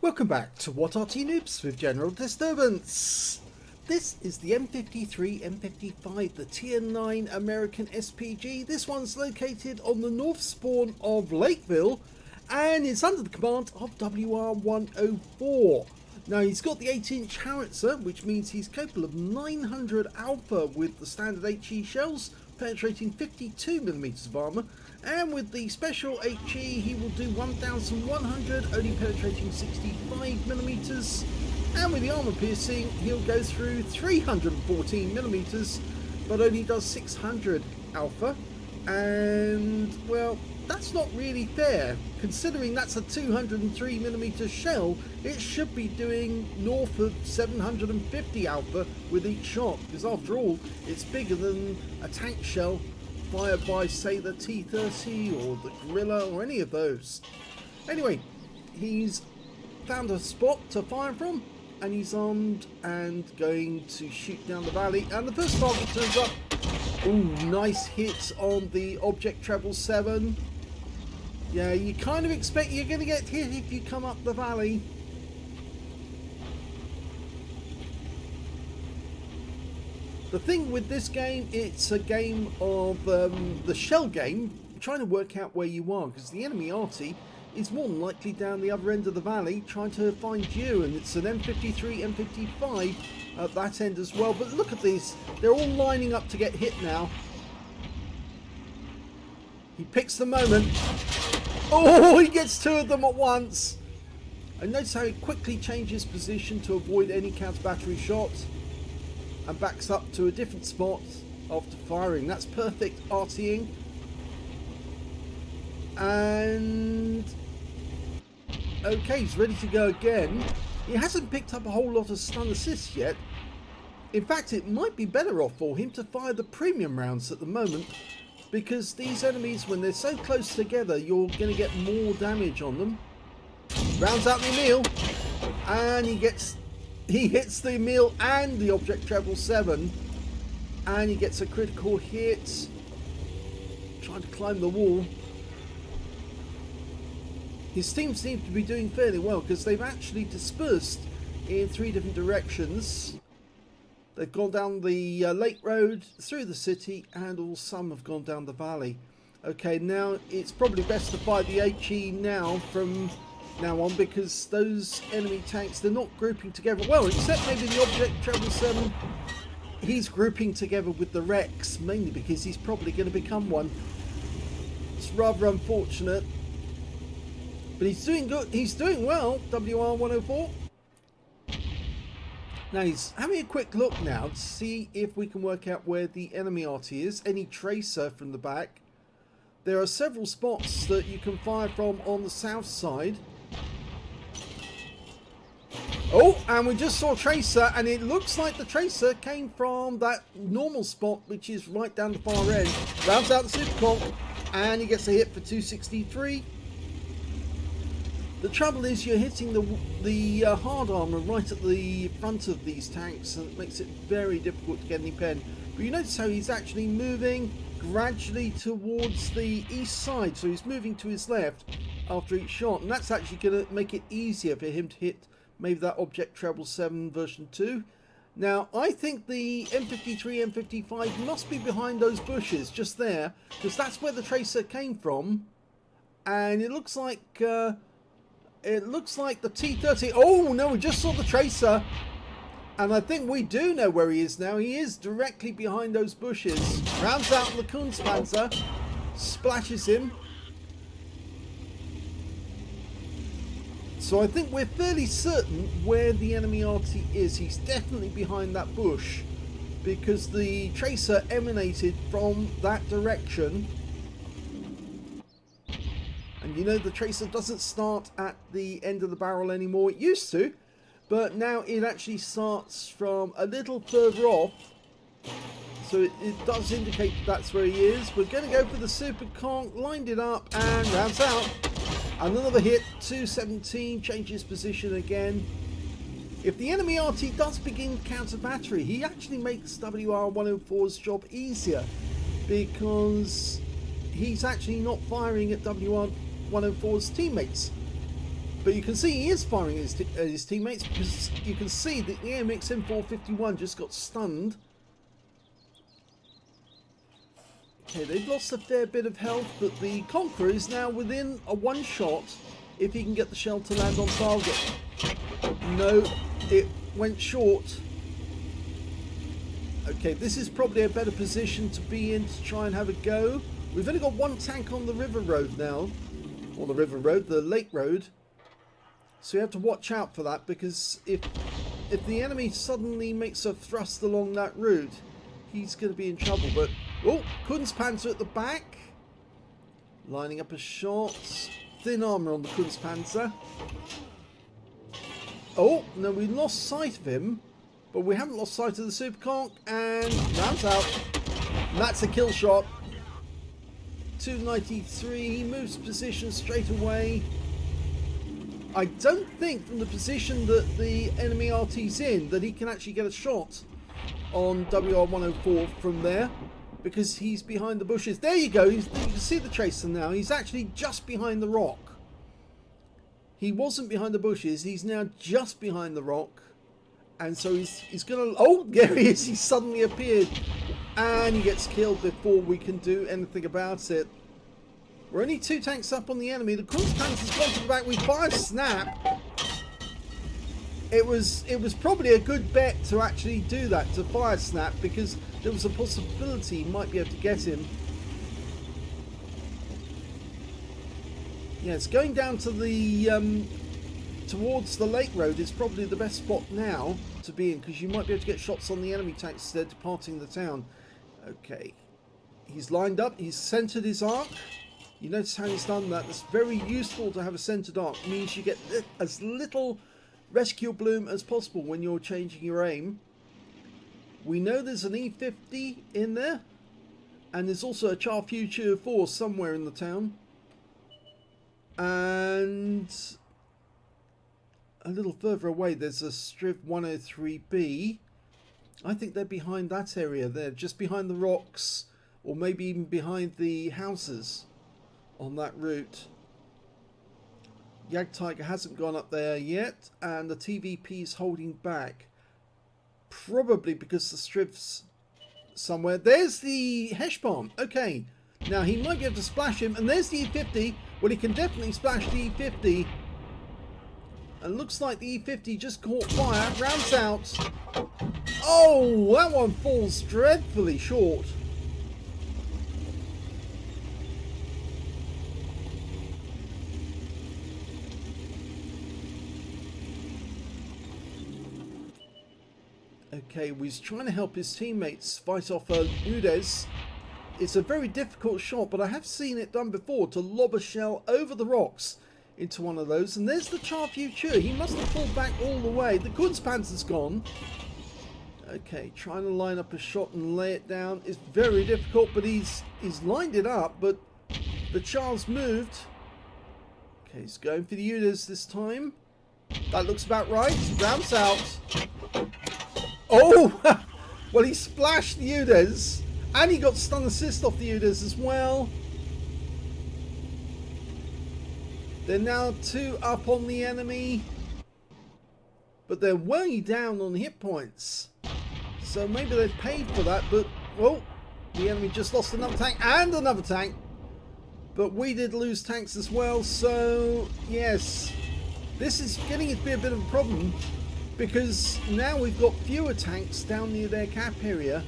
Welcome back to What Arty Noobs with General Disturbance. This is the M53, M55, the Tier 9 American SPG. This one's located on the north spawn of Lakeville and it's under the command of WR104. Now he's got the 8-inch howitzer, which means he's capable of 900 alpha with the standard HE shells, penetrating 52mm of armour, and with the special HE he will do 1100, only penetrating 65mm, and with the armour piercing he'll go through 314mm, but only does 600 alpha, and well, that's not really fair. Considering that's a 203mm shell, it should be doing north of 750 alpha with each shot, because after all, it's bigger than a tank shell fired by, say, the T30 or the Gorilla or any of those. Anyway, he's found a spot to fire from, and he's armed and going to shoot down the valley, and the first target turns up. Ooh, nice hit on the Object Treble 7. Yeah, you kind of expect you're going to get hit if you come up the valley. The thing with this game, it's a game of the shell game, trying to work out where you are, because the enemy Arty is more than likely down the other end of the valley trying to find you, and it's an M53, M55 at that end as well. But look at this, they're all lining up to get hit now. He picks the moment. Oh, he gets two of them at once. And notice how he quickly changes position to avoid any counter battery shots and backs up to a different spot after firing. That's perfect Artying. And okay, he's ready to go again. He hasn't picked up a whole lot of stun assists yet. In fact, it might be better off for him to fire the premium rounds at the moment, because these enemies, when they're so close together, you're going to get more damage on them. Rounds out the Emil, and he hits the Emil and the Object Treble 7, and he gets a critical hit trying to climb the wall. His team seems to be doing fairly well, because they've actually dispersed in 3 different directions. They've gone down the Lake Road, through the city, and all some have gone down the valley. Okay, now it's probably best to fight the HE now from now on, because those enemy tanks, they're not grouping together. Well, except maybe the Object Treble 7. He's grouping together with the Rex, mainly because he's probably going to become one. It's rather unfortunate. But he's doing good. He's doing well, WR104. Now he's having a quick look now to see if we can work out where the enemy Arty is. Any tracer from the back. There are several spots that you can fire from on the south side. Oh, and we just saw tracer, and it looks like the tracer came from that normal spot, which is right down the far end. Rounds out the super comp, and he gets a hit for 263. The trouble is you're hitting the hard armor right at the front of these tanks, and it makes it very difficult to get any pen. But you notice how he's actually moving gradually towards the east side, so he's moving to his left after each shot, and that's actually going to make it easier for him to hit maybe that Object Treble 7 version 2. Now I think the M53, M55 must be behind those bushes just there, because that's where the tracer came from, and it looks like the T30. Oh no, we just saw the tracer, and I think we do know where he is now. He is directly behind those bushes. Rounds out the Kunstpanzer, splashes him. So I think we're fairly certain where the enemy Arty is. He's definitely behind that bush, because the tracer emanated from that direction. And you know, the tracer doesn't start at the end of the barrel anymore. It used to, but now it actually starts from a little further off. So it does indicate that's where he is. We're going to go for the super conk, lined it up, and rounds out. Another hit, 217, changes position again. If the enemy Arty does begin counter battery, he actually makes WR104's job easier, because he's actually not firing at WR104's teammates. But you can see he is firing at his teammates, because you can see that the AMX M451 just got stunned. Okay, they've lost a fair bit of health, but the Conqueror is now within a one shot if he can get the shell to land on target. No, it went short. Okay, this is probably a better position to be in to try and have a go. We've only got one tank on the river road now. Or the river road, the lake road. So you have to watch out for that, because if the enemy suddenly makes a thrust along that route, he's going to be in trouble. But, oh, Kunstpanzer at the back. Lining up a shot. Thin armour on the Kunstpanzer. Oh, no, we lost sight of him. But we haven't lost sight of the Superconch, and rounds out. And that's a kill shot. 293, he moves position straight away. I don't think from the position that the enemy Arty's in that he can actually get a shot on WR104 from there, because he's behind the bushes. There you go, you can see the tracer now. He's actually just behind the rock. He wasn't behind the bushes, he's now just behind the rock. And so he's gonna, oh, there he is, he suddenly appeared, and he gets killed before we can do anything about it. We're only 2 tanks up on the enemy. The Kunstpanzer's gone to the back. We fired snap. It was probably a good bet to actually do that, to fire snap, because there was a possibility he might be able to get him. Yes, going down to the towards the lake road is probably the best spot now to be in, because you might be able to get shots on the enemy tanks instead departing the town. Okay, he's lined up, he's centered his arc. You notice how he's done that. It's very useful to have a centered arc. It means you get as little rescue bloom as possible when you're changing your aim. We know there's an E50 in there, and there's also a Char Future 4 somewhere in the town. And a little further away there's a Striv 103B. I think they're behind that area there, just behind the rocks, or maybe even behind the houses on that route. Jagdtiger hasn't gone up there yet, and the TVP is holding back, probably because the Striv's somewhere. There's the Heshbon. Okay, now he might be able to splash him, and there's the E50. Well, he can definitely splash the E50, and looks like the E50 just caught fire. Rounds out. Oh, that one falls dreadfully short. Okay, he's trying to help his teammates fight off Nudes. It's a very difficult shot, but I have seen it done before, to lob a shell over the rocks into one of those. And there's the Char Future. He must have pulled back all the way. The Kunstpanzer's gone. Okay, trying to line up a shot and lay it down is very difficult, but he's lined it up, but the Char's moved. Okay, he's going for the Udas this time. That looks about right. Rounds out. Oh! Well, he splashed the Udas, and he got stun assist off the Udas as well. They're now 2 up on the enemy, but they're way down on hit points. So maybe they've paid for that, but, well, the enemy just lost another tank and another tank. But we did lose tanks as well, so yes, this is getting to be a bit of a problem, because now we've got fewer tanks down near their cap area.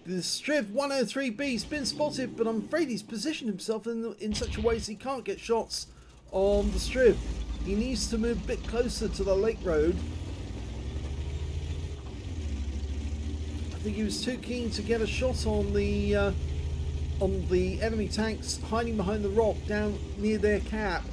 The Striv 103B's been spotted, but I'm afraid he's positioned himself in such a way so he can't get shots on the Striv. He needs to move a bit closer to the lake road. I think he was too keen to get a shot on the enemy tanks hiding behind the rock down near their cap.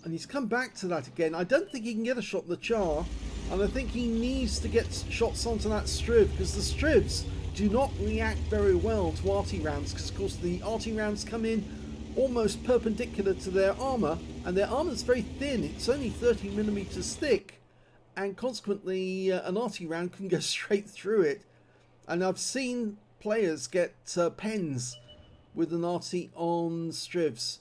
And he's come back to that again. I don't think he can get a shot on the Char, and I think he needs to get shots onto that Striv, because the Strivs do not react very well to Arty rounds, because of course the Arty rounds come in almost perpendicular to their armour, and their armour is very thin. It's only 30mm thick, and consequently an Arty round can go straight through it. And I've seen players get pens with an Arty on Strivs.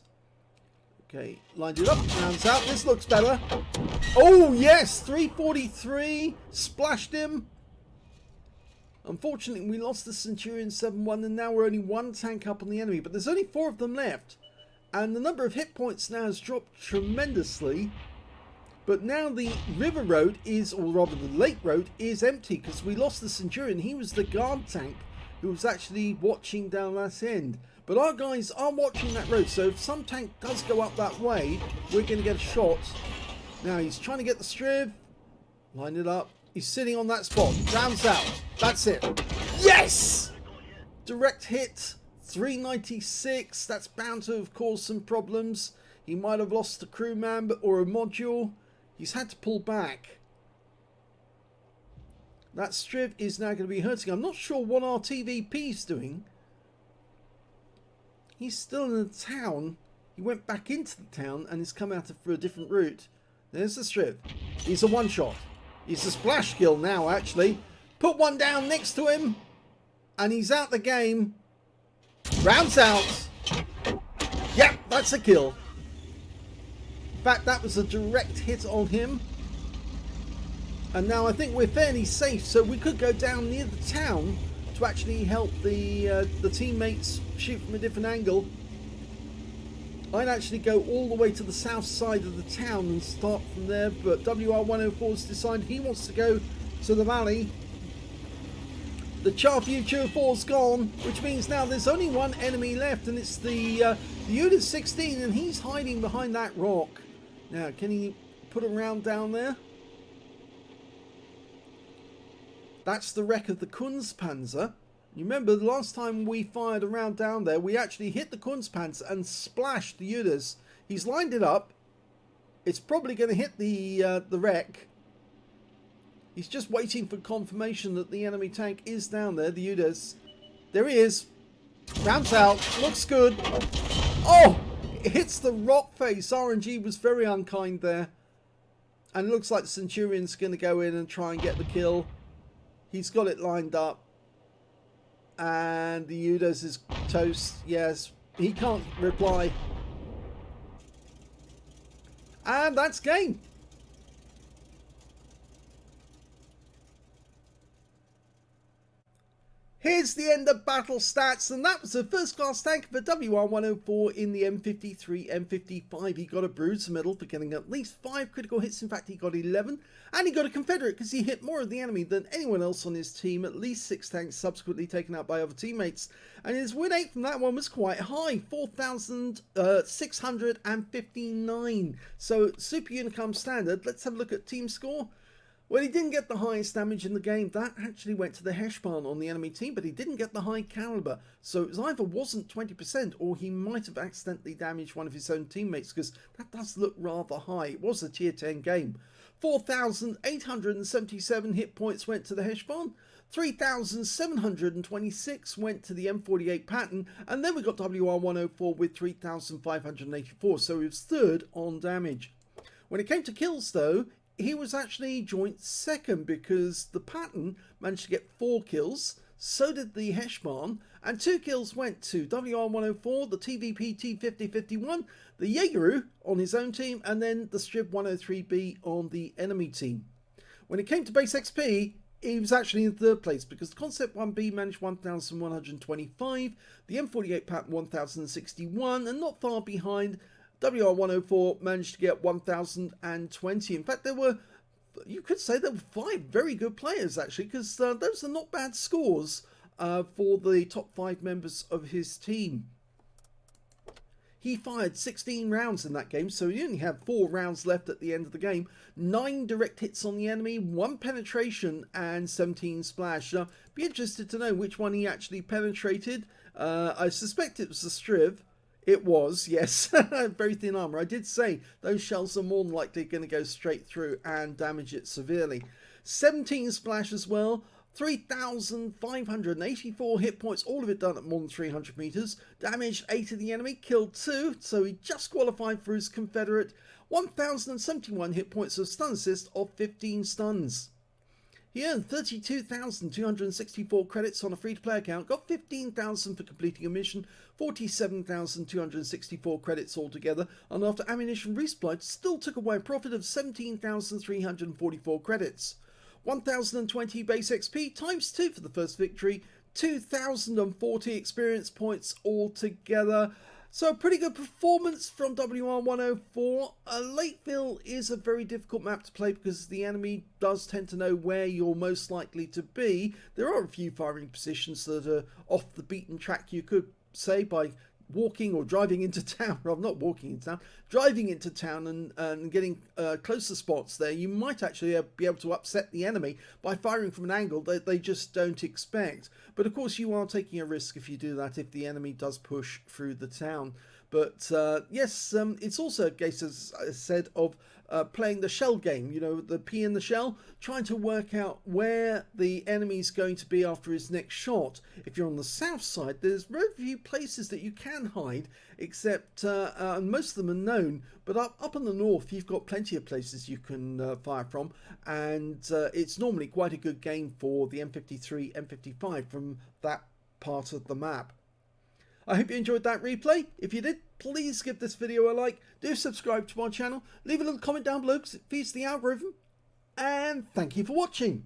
Okay, lined it up, rounds out. This looks better. Oh, yes, 343. Splashed him. Unfortunately, we lost the Centurion 7-1, and now we're only one tank up on the enemy. But there's only 4 of them left. And the number of hit points now has dropped tremendously. But now the river road is, or rather the lake road, is empty because we lost the Centurion. He was the guard tank who was actually watching down that end. But our guys are watching that road, so if some tank does go up that way, we're going to get a shot. Now he's trying to get the Striv. Line it up. He's sitting on that spot. Rounds out. That's it. Yes! Direct hit. 396. That's bound to have caused some problems. He might have lost a crewman or a module. He's had to pull back. That Striv is now going to be hurting. I'm not sure what our TVP is doing. He's still in the town. He went back into the town and has come out for a different route. There's the Striv. He's a one-shot. He's a splash kill now, actually. Put one down next to him. And he's out the game. Rounds out. Yep, that's a kill. In fact, that was a direct hit on him. And now I think we're fairly safe. So we could go down near the town to actually help the teammates shoot from a different angle. I'd actually go all the way to the south side of the town and start from there, but WR104 has decided he wants to go to the valley. The Charview 204's gone, which means now there's only one enemy left, and it's the Unit 16, and he's hiding behind that rock. Now, can he put a round down there? That's the wreck of the Kunstpanzer. You remember the last time we fired a round down there, we actually hit the Kunstpanzer and splashed the Udas. He's lined it up. It's probably going to hit the wreck. He's just waiting for confirmation that the enemy tank is down there, the Udas. There he is. Rounds out. Looks good. Oh! It hits the rock face. RNG was very unkind there. And it looks like the Centurion's going to go in and try and get the kill. He's got it lined up. And the Udas is toast. Yes, he can't reply. And that's game. Here's the end of battle stats, and that was the first class tank for WR104 in the M53, M55. He got a bruise medal for getting at least 5 critical hits. In fact, he got 11, and he got a Confederate because he hit more of the enemy than anyone else on his team. At least 6 tanks subsequently taken out by other teammates, and his win rate from that one was quite high, 4,659. So super Unicum standard. Let's have a look at team score. Well, he didn't get the highest damage in the game. That actually went to the Heshpan on the enemy team, but he didn't get the high caliber. So it either wasn't 20% or he might have accidentally damaged one of his own teammates, because that does look rather high. It was a tier 10 game. 4,877 hit points went to the Heshpan. 3,726 went to the M48 pattern, and then we got WR104 with 3,584. So he was third on damage. When it came to kills, though, he was actually joint second because the pattern managed to get 4 kills, so did the Heshpan, and 2 kills went to WR104, the TVP T5051, the Jaegeru on his own team, and then the Strib 103B on the enemy team. When it came to base XP, he was actually in third place because the Concept 1B managed 1,125, the M48 pattern 1,061, and not far behind, WR104 managed to get 1,020. In fact, there were, you could say there were 5 very good players actually, because those are not bad scores for the top 5 members of his team. He fired 16 rounds in that game, so he only had 4 rounds left at the end of the game. 9 direct hits on the enemy, 1 penetration, and 17 splash. Be interested to know which one he actually penetrated. I suspect it was the Striv. It was, yes. Very thin armor. I did say those shells are more than likely going to go straight through and damage it severely. 17 splash as well. 3,584 hit points, all of it done at more than 300 meters. Damaged 8 of the enemy, killed 2, so he just qualified for his Confederate. 1,071 hit points of stun assist of 15 stuns. He earned 32,264 credits on a free-to-play account, got 15,000 for completing a mission, 47,264 credits altogether, and after ammunition resupply, still took away a profit of 17,344 credits. 1,020 base XP times 2 for the first victory, 2,040 experience points altogether. So a pretty good performance from WR104. Lakeville is a very difficult map to play because the enemy does tend to know where you're most likely to be. There are a few firing positions that are off the beaten track, you could say, by walking or driving into town. Well, not walking into town, driving into town and getting closer spots there. You might actually be able to upset the enemy by firing from an angle that they just don't expect. But of course you are taking a risk if you do that, if the enemy does push through the town. But yes, it's also a case, as I said, of playing the shell game, you know, the pea in the shell, trying to work out where the enemy's going to be after his next shot. If you're on the south side, there's very few places that you can hide, except most of them are known, but up in the north you've got plenty of places you can fire from, and it's normally quite a good game for the M53, M55 from that part of the map. I hope you enjoyed that replay. If you did, please give this video a like, do subscribe to my channel, leave a little comment down below because it feeds the algorithm, and thank you for watching.